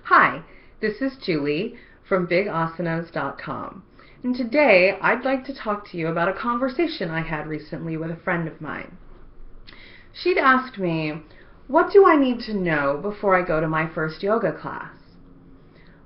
Hi, this is Julie from BigAsanas.com, and today I'd like to talk to you about a conversation I had recently with a friend of mine. She'd asked me, what do I need to know before I go to my first yoga class?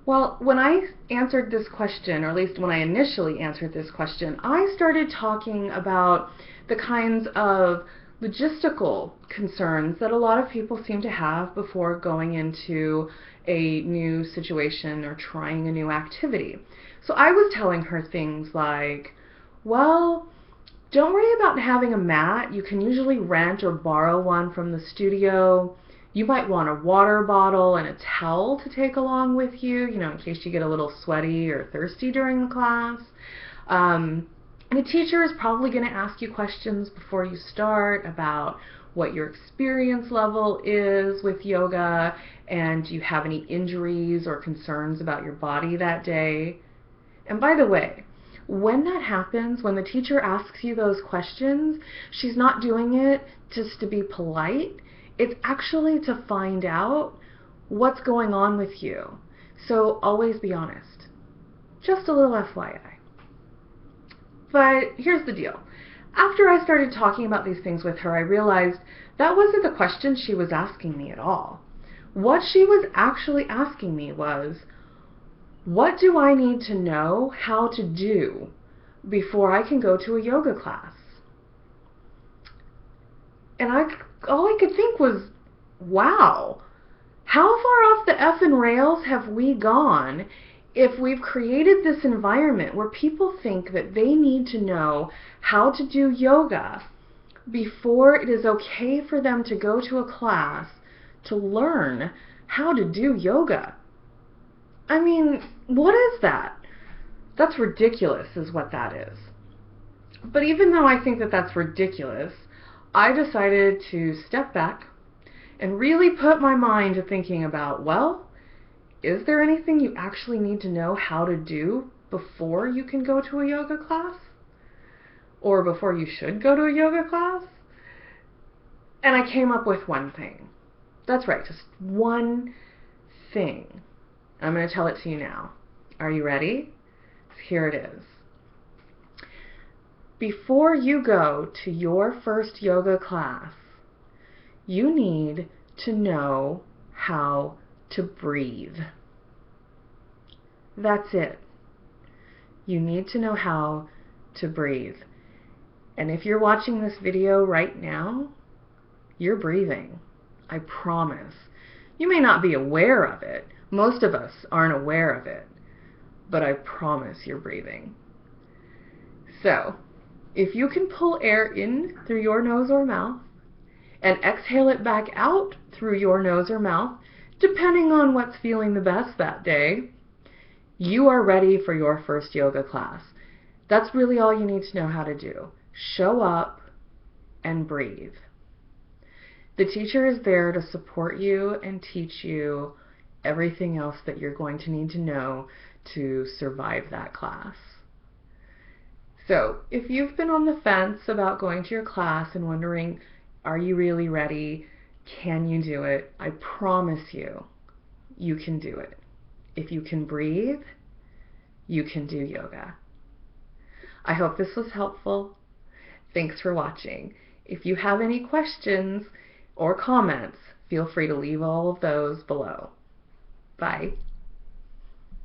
Well, when I answered this question, or at least when I initially answered this question, I started talking about the kinds of logistical concerns that a lot of people seem to have before going into a new situation or trying a new activity. So I was telling her things like, well, don't worry about having a mat. You can usually rent or borrow one from the studio. You might want a water bottle and a towel to take along with you, in case you get a little sweaty or thirsty during the class. The teacher is probably going to ask you questions before you start about what your experience level is with yoga, and do you have any injuries or concerns about your body that day. And by the way, when that happens, when the teacher asks you those questions, she's not doing it just to be polite. It's actually to find out what's going on with you. So always be honest. Just a little FYI. But here's the deal. After I started talking about these things with her, I realized that wasn't the question she was asking me at all. What she was actually asking me was, what do I need to know how to do before I can go to a yoga class? And all I could think was, wow, how far off the effing rails have we gone if we've created this environment where people think that they need to know how to do yoga before it is okay for them to go to a class to learn how to do yoga? I mean, what is that? That's ridiculous is what that is. But even though I think that that's ridiculous, I decided to step back and really put my mind to thinking about, well, is there anything you actually need to know how to do before you can go to a yoga class? Or before you should go to a yoga class? And I came up with one thing. That's right, just one thing. I'm going to tell it to you now. Are you ready? Here it is. Before you go to your first yoga class, you need to know how to breathe. That's it. You need to know how to breathe. And if you're watching this video right now, you're breathing. I promise. You may not be aware of it. Most of us aren't aware of it. But I promise you're breathing. So, if you can pull air in through your nose or mouth and exhale it back out through your nose or mouth, depending on what's feeling the best that day, you are ready for your first yoga class. That's really all you need to know how to do. Show up and breathe. The teacher is there to support you and teach you everything else that you're going to need to know to survive that class. So, if you've been on the fence about going to your class and wondering, are you really ready? Can you do it? I promise you, you can do it. If you can breathe, you can do yoga. I hope this was helpful. Thanks for watching. If you have any questions or comments, feel free to leave all of those below. Bye.